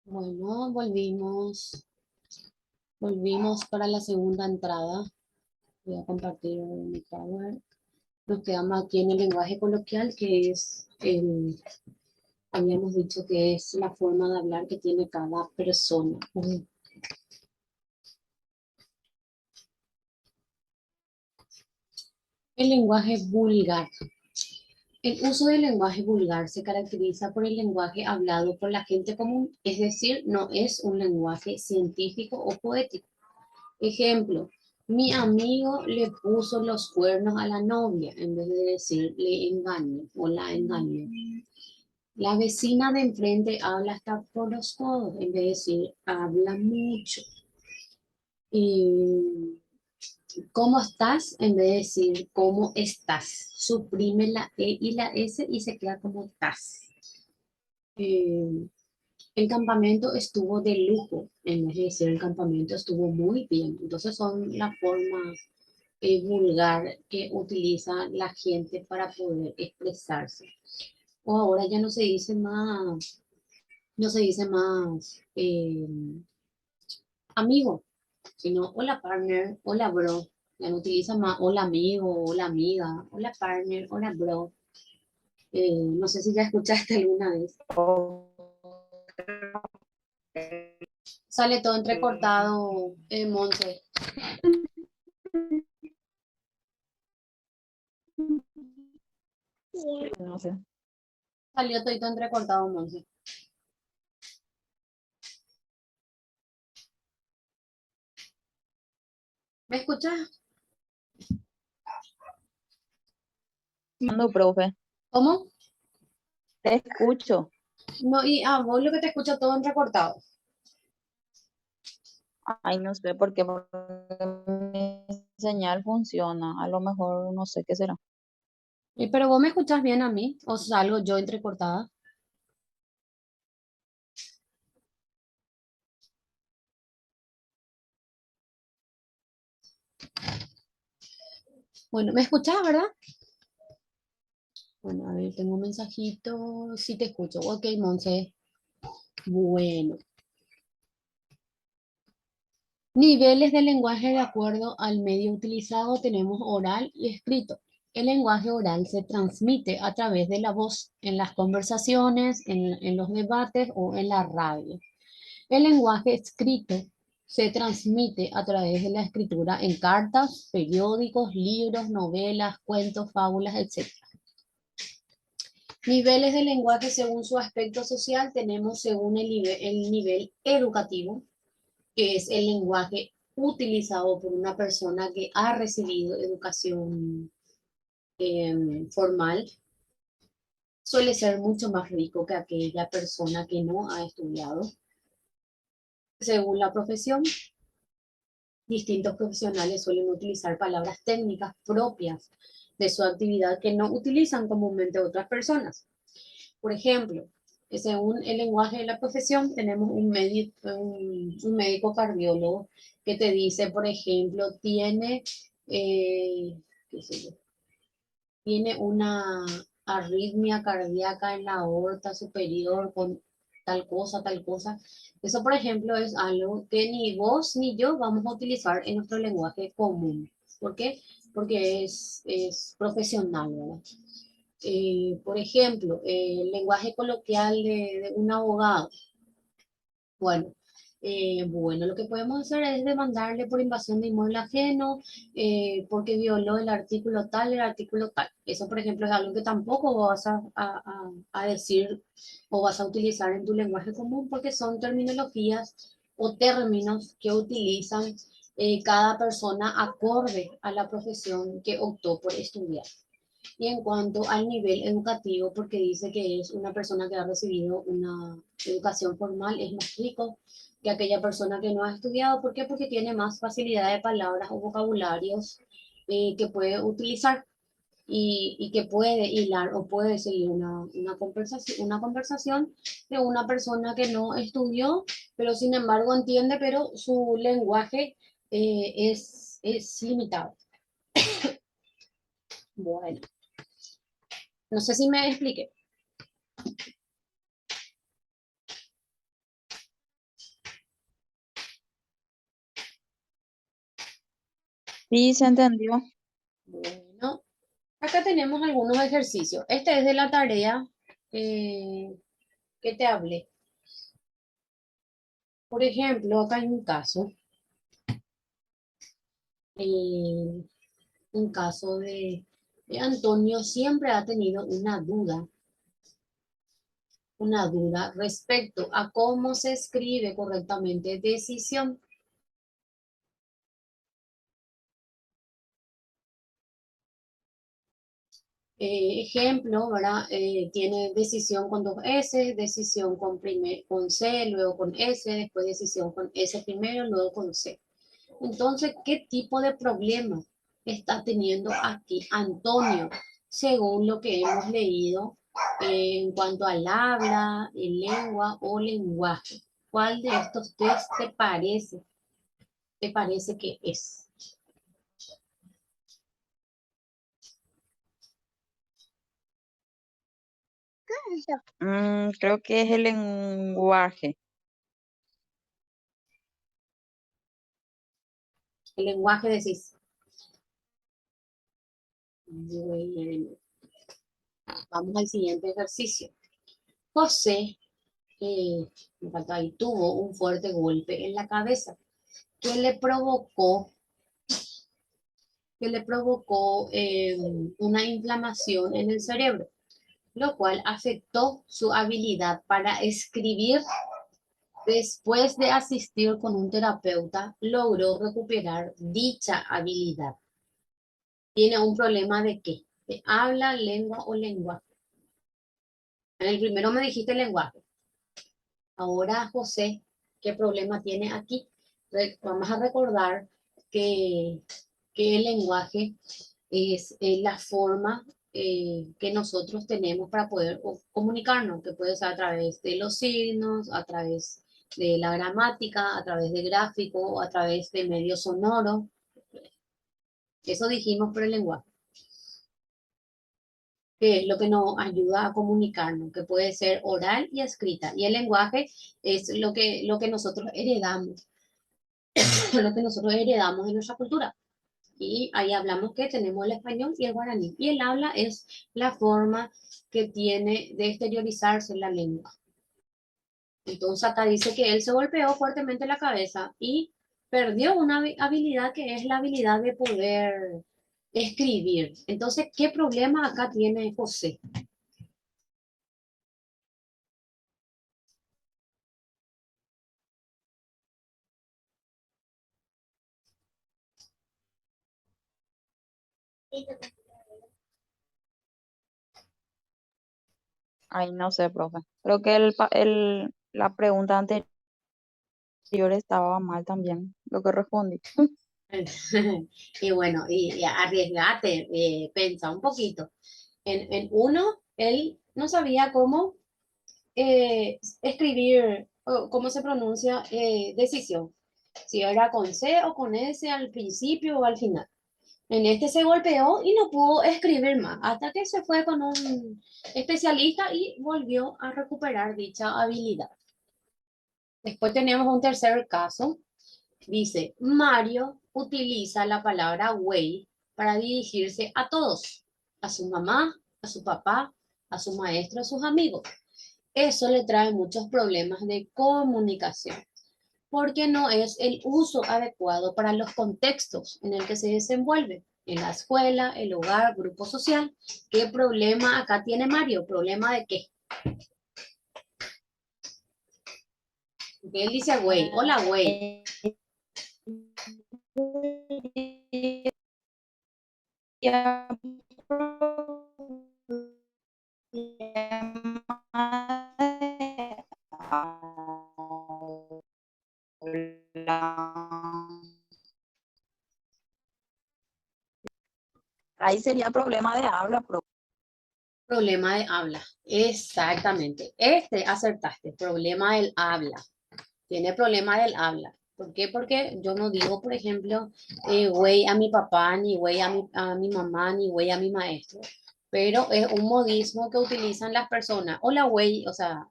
Bueno, volvimos para la segunda entrada. Voy a compartir mi power. Nos quedamos aquí en el lenguaje coloquial, que es habíamos dicho que es la forma de hablar que tiene cada persona. El lenguaje vulgar. El uso del lenguaje vulgar se caracteriza por el lenguaje hablado por la gente común, es decir, no es un lenguaje científico o poético. Ejemplo, mi amigo le puso los cuernos a la novia en vez de decir le engaño o la engañó. La vecina de enfrente habla hasta por los codos en vez de decir habla mucho. Y ¿cómo estás? En vez de decir cómo estás. Suprime la E y la S y se queda como estás. Eh, el campamento estuvo de lujo, en vez de decir el campamento estuvo muy bien. Entonces son la forma vulgar que utiliza la gente para poder expresarse. O ahora ya no se dice más amigo, sino hola partner, hola bro. Ya no utiliza más hola amigo, hola amiga, hola partner, hola bro. No sé si ya escuchaste alguna vez. Sale todo entrecortado, Monse. No sé. Salió todo entrecortado, Monse. ¿Me escuchas? Mando, profe. ¿Cómo? Te escucho. No, y vos lo que te escucho todo entrecortado. Ay, no sé por qué mi señal funciona. A lo mejor no sé qué será. Pero vos me escuchas bien a mí, o salgo yo entrecortada. Bueno, ¿me escuchas, verdad? Bueno, a ver, tengo un mensajito. Sí te escucho. Ok, Monse. Bueno. Niveles de lenguaje de acuerdo al medio utilizado tenemos oral y escrito. El lenguaje oral se transmite a través de la voz en las conversaciones, en los debates o en la radio. El lenguaje escrito se transmite a través de la escritura en cartas, periódicos, libros, novelas, cuentos, fábulas, etc. Niveles de lenguaje según su aspecto social tenemos según el nivel educativo, que es el lenguaje utilizado por una persona que ha recibido educación formal, suele ser mucho más rico que aquella persona que no ha estudiado. Según la profesión, distintos profesionales suelen utilizar palabras técnicas propias de su actividad que no utilizan comúnmente otras personas. Por ejemplo, según el lenguaje de la profesión, tenemos un médico cardiólogo que te dice, por ejemplo, qué sé yo, tiene una arritmia cardíaca en la aorta superior con tal cosa, tal cosa. Eso, por ejemplo, es algo que ni vos ni yo vamos a utilizar en nuestro lenguaje común. ¿Por qué? Porque es profesional, ¿verdad? Por ejemplo, el lenguaje coloquial de un abogado. Bueno, bueno, lo que podemos hacer es demandarle por invasión de inmueble ajeno, porque violó el artículo tal, el artículo tal. Eso, por ejemplo, es algo que tampoco vas a decir o vas a utilizar en tu lenguaje común, porque son terminologías o términos que utilizan cada persona acorde a la profesión que optó por estudiar. Y en cuanto al nivel educativo, porque dice que es una persona que ha recibido una educación formal, es más rico que aquella persona que no ha estudiado. ¿Por qué? Porque tiene más facilidad de palabras o vocabularios que puede utilizar y que puede hilar o puede seguir una conversación de una persona que no estudió, pero sin embargo entiende, pero su lenguaje es limitado. Bueno, no sé si me expliqué. Sí, se entendió. Bueno, acá tenemos algunos ejercicios. Este es de la tarea eh, que te hablé. Por ejemplo, acá hay eh, un caso de Antonio siempre ha tenido una duda respecto a cómo se escribe correctamente decisión. Ejemplo, ¿verdad? Tiene decisión con dos S, decisión con C, luego con S, después decisión con S primero, luego con C. Entonces, ¿qué tipo de problema está teniendo aquí Antonio, según lo que hemos leído en cuanto al habla, el lengua o lenguaje? ¿Cuál de estos tres te parece que es? Creo que es el lenguaje. El lenguaje decís. Bueno, vamos al siguiente ejercicio. José, me faltó ahí, tuvo un fuerte golpe en la cabeza que le provocó, una inflamación en el cerebro, lo cual afectó su habilidad para escribir. Después de asistir con un terapeuta, logró recuperar dicha habilidad. ¿Tiene un problema de qué? ¿De habla, lengua o lenguaje? En el primero me dijiste lenguaje. Ahora, José, ¿qué problema tiene aquí? Vamos a recordar que, que el lenguaje es la forma que nosotros tenemos para poder comunicarnos, que puede ser a través de los signos, a través de la gramática, a través de gráfico, a través de medios sonoros. Eso dijimos por el lenguaje, que es lo que nos ayuda a comunicarnos, que puede ser oral y escrita. Y el lenguaje es lo que nosotros heredamos, lo que nosotros heredamos de nuestra cultura. Y ahí hablamos que tenemos el español y el guaraní. Y el habla es la forma que tiene de exteriorizarse la lengua. Entonces acá dice que él se golpeó fuertemente la cabeza y perdió una habilidad que es la habilidad de poder escribir. Entonces, ¿qué problema acá tiene José? Ay, no sé, profe. Creo que la pregunta anterior estaba mal también, lo que respondí. Y bueno, y arriesgate, pensa un poquito. En uno, él no sabía cómo escribir, o cómo se pronuncia decisión, si era con C o con S al principio o al final. En este se golpeó y no pudo escribir más, hasta que se fue con un especialista y volvió a recuperar dicha habilidad. Después tenemos un tercer caso. Dice, Mario utiliza la palabra güey para dirigirse a todos, a su mamá, a su papá, a su maestro, a sus amigos. Eso le trae muchos problemas de comunicación, porque no es el uso adecuado para los contextos en el que se desenvuelve, en la escuela, el hogar, grupo social. ¿Qué problema acá tiene Mario? ¿Problema de qué? Porque él dice güey, hola güey. Ahí sería problema de habla, profe. Problema de habla. Exactamente. Este acertaste. Problema del habla. Tiene problema del habla. ¿Por qué? Porque yo no digo, por ejemplo, güey a mi papá, ni güey a mi mamá, ni güey a mi maestro. Pero es un modismo que utilizan las personas. Hola, güey, o sea,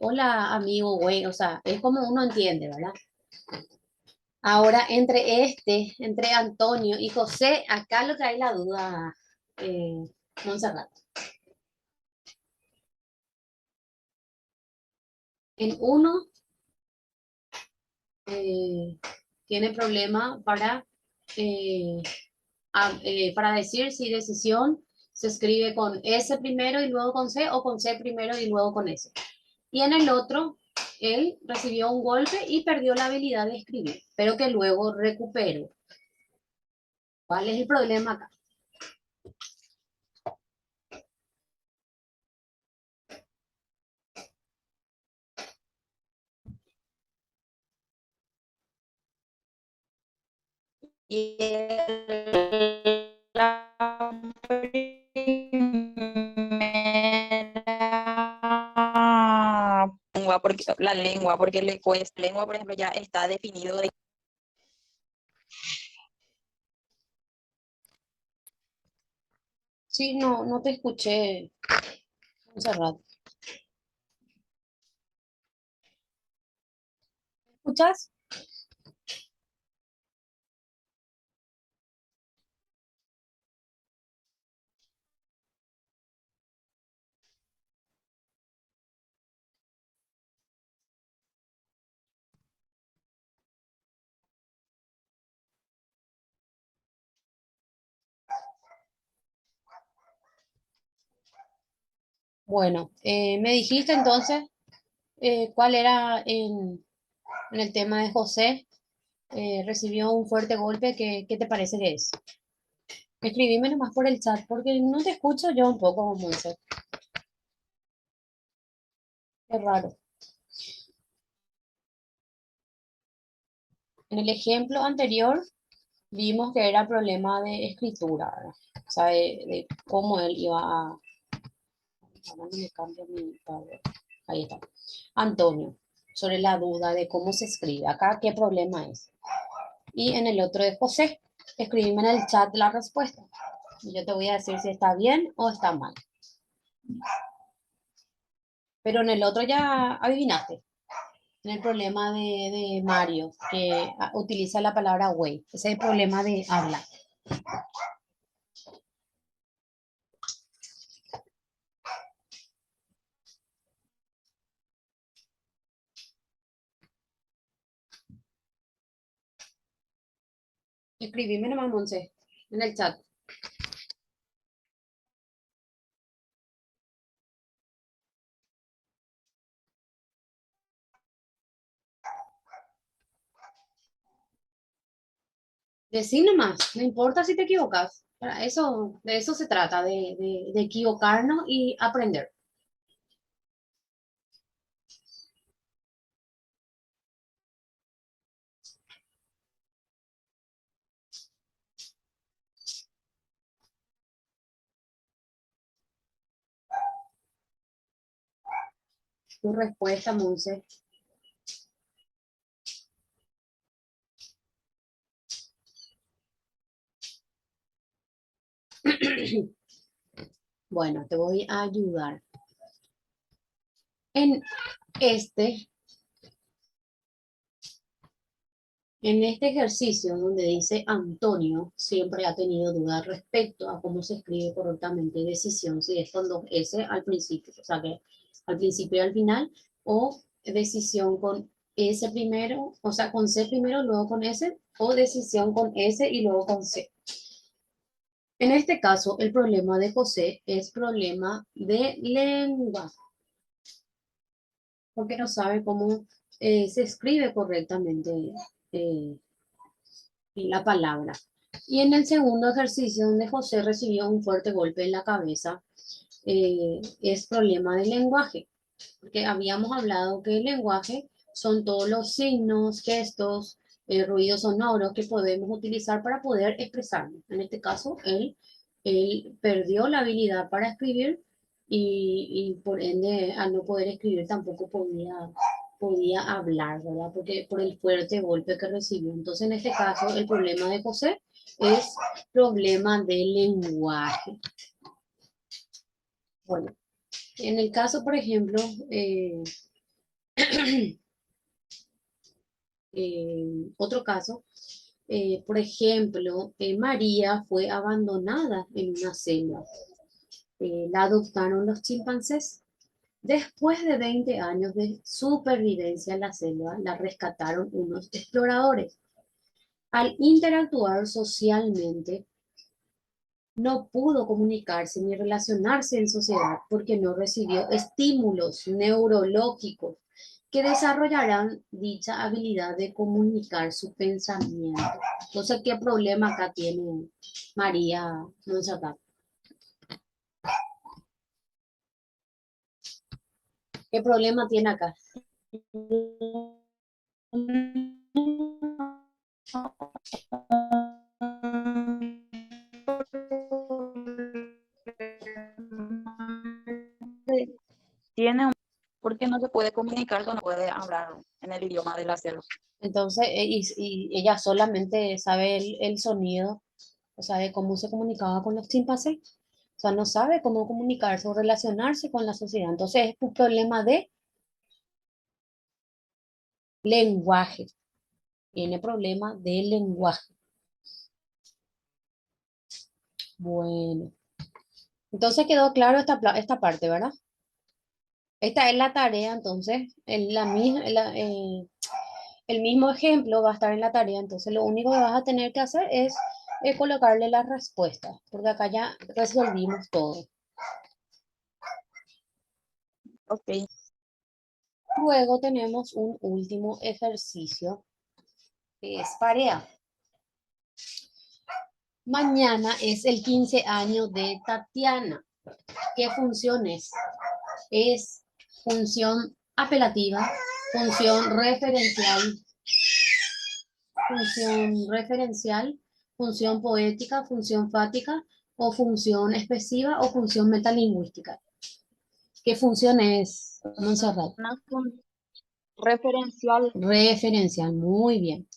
hola, amigo, güey, o sea, es como uno entiende, ¿verdad? Ahora, entre Antonio y José, acá lo que hay la duda, eh, Montserrat. En uno eh, tiene problema eh, para decir si decisión se escribe con S primero y luego con C o con C primero y luego con S. Y en el otro, él recibió un golpe y perdió la habilidad de escribir, pero que luego recuperó. ¿Cuál es el problema acá? Y la primera lengua, porque le cuesta, lengua, por ejemplo, ya está definido de. Sí, no, no te escuché, Montserrat. ¿Escuchas? Bueno, me dijiste entonces cuál era en el tema de José. Recibió un fuerte golpe. ¿Qué te parece que es? Escribime nomás por el chat porque no te escucho yo un poco, Monse. Qué raro. En el ejemplo anterior vimos que era problema de escritura, ¿verdad? O sea, de cómo él iba a... Ahora no me cambia mi tablet. Ahí está. Antonio, sobre la duda de cómo se escribe. Acá, ¿qué problema es? Y en el otro de José, escribime en el chat la respuesta. Y yo te voy a decir si está bien o está mal. Pero en el otro ya adivinaste. En el problema de Mario, que utiliza la palabra güey. Ese es el problema de habla. Escribime nomás, Monse, en el chat. Decí nomás, no importa si te equivocas. Para eso, de eso se trata, de equivocarnos y aprender. Tu respuesta, Monse. Bueno, te voy a ayudar. En este, en este ejercicio donde dice Antonio, siempre ha tenido dudas respecto a cómo se escribe correctamente decisión, si es con dos S al principio, o sea que al principio y al final, o decisión con S primero, o sea, con C primero, luego con S, o decisión con S y luego con C. En este caso, el problema de José es problema de lengua, porque no sabe cómo se escribe correctamente eh, la palabra. Y en el segundo ejercicio, donde José recibió un fuerte golpe en la cabeza, es problema del lenguaje, porque habíamos hablado que el lenguaje son todos los signos, gestos, ruidos sonoros que podemos utilizar para poder expresarnos. En este caso, él perdió la habilidad para escribir y por ende, al no poder escribir, tampoco podía hablar, ¿verdad? Porque por el fuerte golpe que recibió. Entonces, en este caso, el problema de José es problema de lenguaje. Bueno, en el caso, por ejemplo, Otro caso, por ejemplo, María fue abandonada en una selva. La adoptaron los chimpancés. Después de 20 años de supervivencia en la selva, la rescataron unos exploradores. Al interactuar socialmente, no pudo comunicarse ni relacionarse en sociedad porque no recibió estímulos neurológicos que desarrollarán dicha habilidad de comunicar su pensamiento. Entonces, ¿qué problema acá tiene María Monserrat? ¿Qué problema tiene acá? Tiene un... porque no se puede comunicar, no puede hablar en el idioma de la selva. Entonces, y ella solamente sabe el sonido, o sea, de cómo se comunicaba con los chimpancés. O sea, no sabe cómo comunicarse o relacionarse con la sociedad. Entonces, es un problema de lenguaje. Tiene problema de lenguaje. Bueno, entonces quedó claro esta parte, ¿verdad? Esta es la tarea, entonces, el mismo ejemplo va a estar en la tarea, entonces lo único que vas a tener que hacer es colocarle las respuestas, porque acá ya resolvimos todo. Ok. Luego tenemos un último ejercicio que es pareja. Mañana es el 15 años de Tatiana. ¿Qué función es? Es función apelativa, función referencial, función referencial, función poética, función fática o función expresiva o función metalingüística. ¿Qué función es, Montserrat? Una referencial Referencial, muy bien.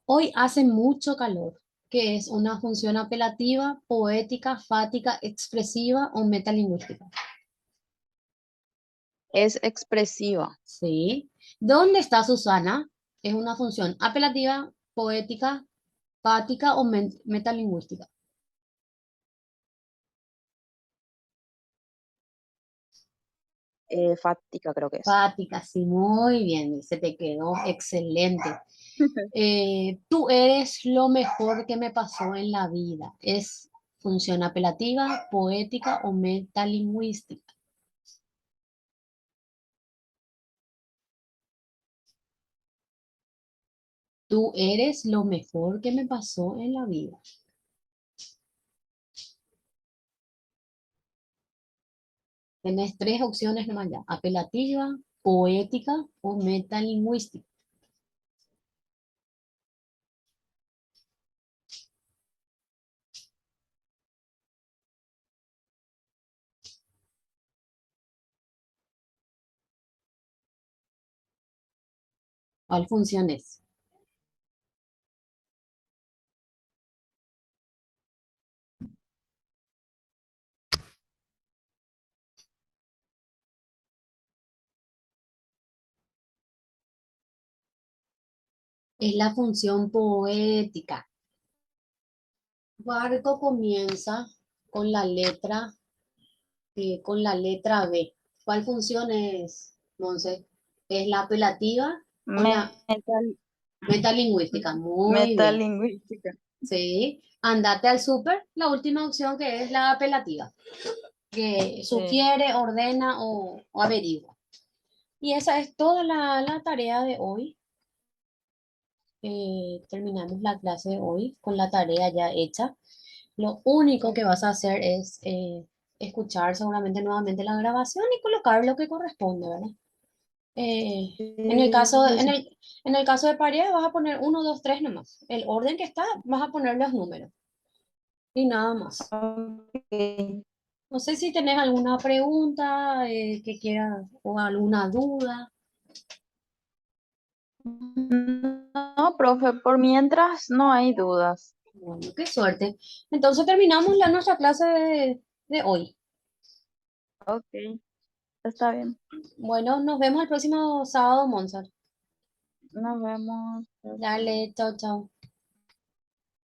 Hoy hace mucho calor, que es una función apelativa, poética, fática, expresiva o metalingüística. es expresiva. ¿Sí? ¿Dónde está Susana? Es una función apelativa, poética, fática o metalingüística. Fática creo que es. Fática, sí, muy bien, se te quedó excelente. Tú eres lo mejor que me pasó en la vida. Es función apelativa, poética o metalingüística. Tú eres lo mejor que me pasó en la vida. Tenés tres opciones nomás ya. Apelativa, poética o metalingüística. ¿Cuál función es? Es la función poética. Barco comienza con con la letra B. ¿Cuál función es, Monse? ¿Es la apelativa o la Metal, metalingüística? Muy bien. metalingüística. Sí. Andate al súper, la última opción que es la apelativa, que Sí. sugiere, ordena o averigua. Y esa es toda la tarea de hoy. Terminamos la clase de hoy con la tarea ya hecha. Lo único que vas a hacer es escuchar seguramente nuevamente la grabación y colocar lo que corresponde, ¿verdad? En el Sí, caso, sí, sí. en el caso de pareja vas a poner uno, 2, 3 nomás. El orden que está, vas a poner los números y nada más. Ok. No sé si tenés alguna pregunta que quieras o alguna duda. No, profe, por mientras no hay dudas. Bueno, qué suerte. Entonces terminamos nuestra clase de hoy. Ok, está bien. Bueno, nos vemos el próximo sábado, Monza. Nos vemos. Chao, chao. Dale, chao, chao.